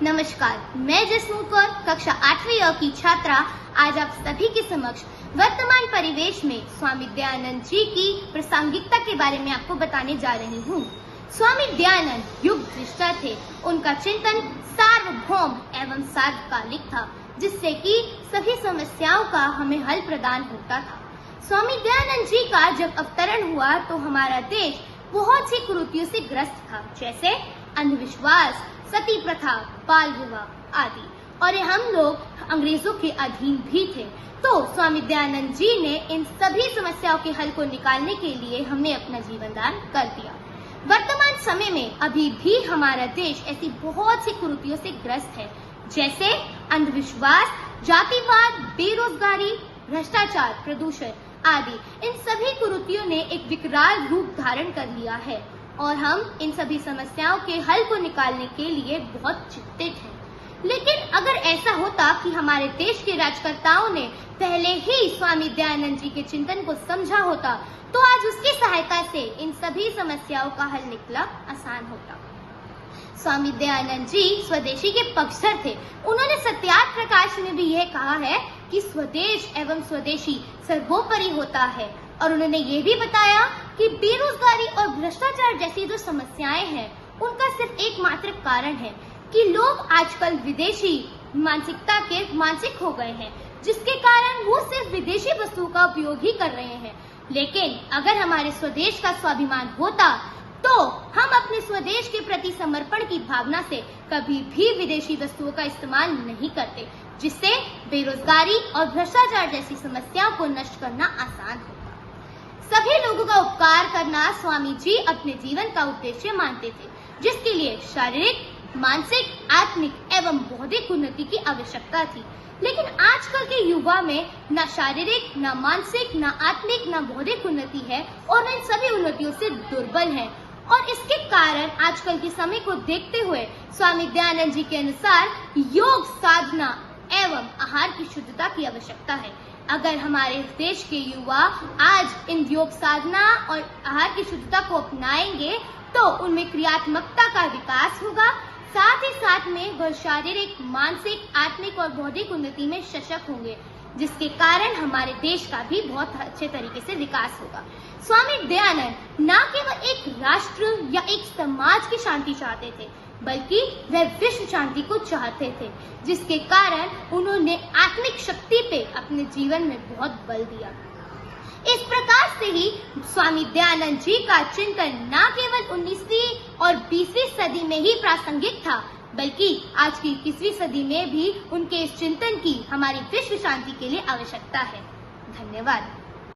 नमस्कार, मैं जसमीत कौर कक्षा 8वीं अ की छात्रा आज आप सभी के समक्ष वर्तमान परिवेश में स्वामी दयानंद जी की प्रासंगिकता के बारे में आपको बताने जा रही हूँ। स्वामी दयानंद युग दृष्टा थे। उनका चिंतन सार्वभौम एवं सार्वकालिक था, जिससे कि सभी समस्याओं का हमें हल प्रदान होता था। स्वामी दयानंद जी का जब अवतरण हुआ तो हमारा देश बहुत सी कुरीतियों से ग्रस्त था, जैसे अंधविश्वास, सती प्रथा, बाल विवाह आदि, और हम लोग अंग्रेजों के अधीन भी थे। तो स्वामी दयानंद जी ने इन सभी समस्याओं के हल को निकालने के लिए हमें अपना जीवन दान कर दिया। वर्तमान समय में अभी भी हमारा देश ऐसी बहुत सी कुरीतियों से ग्रस्त है, जैसे अंधविश्वास, जातिवाद, बेरोजगारी, भ्रष्टाचार, प्रदूषण आदि। इन सभी कुरीतियों ने एक विकराल रूप धारण कर लिया है और हम इन सभी समस्याओं के हल को निकालने के लिए बहुत चिंतित हैं। लेकिन अगर ऐसा होता कि हमारे देश के राजकर्ताओं ने पहले ही स्वामी दयानंद जी के चिंतन को समझा होता, तो आज उसकी सहायता से इन सभी समस्याओं का हल निकला आसान होता। स्वामी दयानंद जी स्वदेशी के पक्षधर थे। उन्होंने सत्याग्रह प्रकाश में भी यह कहा है कि स्वदेश एवं स्वदेशी सर्वोपरि होता है, और उन्होंने ये भी बताया कि बेरोजगारी और भ्रष्टाचार जैसी जो समस्याएं हैं, उनका सिर्फ एकमात्र कारण है कि लोग आजकल विदेशी मानसिकता के मानसिक हो गए हैं, जिसके कारण वो सिर्फ विदेशी वस्तुओं का उपयोग ही कर रहे हैं। लेकिन अगर हमारे स्वदेश का स्वाभिमान होता तो हम अपने स्वदेश के प्रति समर्पण की भावना से कभी भी विदेशी वस्तुओं का इस्तेमाल नहीं करते, जिससे बेरोजगारी और भ्रष्टाचार जैसी समस्याओं को नष्ट करना आसान होता। सभी लोगों का उपकार करना स्वामी जी अपने जीवन का उद्देश्य मानते थे, जिसके लिए शारीरिक, मानसिक, आत्मिक एवं बौद्धिक उन्नति की आवश्यकता थी। लेकिन आजकल के युवा में न शारीरिक, न मानसिक, न आत्मिक, न बौद्धिक उन्नति है, और वे इन सभी उन्नतियों से दुर्बल हैं। और इसके कारण आजकल के समय को देखते हुए स्वामी दयानंद जी के अनुसार योग साधना एवं आहार की शुद्धता की आवश्यकता है। अगर हमारे देश के युवा आज इन योग साधना और आहार की शुद्धता को अपनाएंगे तो उनमें क्रियात्मकता का विकास होगा, साथ ही साथ में वह शारीरिक, मानसिक, आत्मिक और बौद्धिक उन्नति में सशक्त होंगे, जिसके कारण हमारे देश का भी बहुत अच्छे तरीके से विकास होगा। स्वामी दयानंद न केवल एक राष्ट्र या एक समाज की शांति चाहते थे, बल्कि वह विश्व शांति को चाहते थे, जिसके कारण उन्होंने आत्मिक शक्ति पे अपने जीवन में बहुत बल दिया। इस प्रकार से ही स्वामी दयानंद जी का चिंतन न केवल 19वीं और 20वीं सदी में ही प्रासंगिक था, बल्कि आज की 21वीं सदी में भी उनके इस चिंतन की हमारी विश्व शांति के लिए आवश्यकता है। धन्यवाद।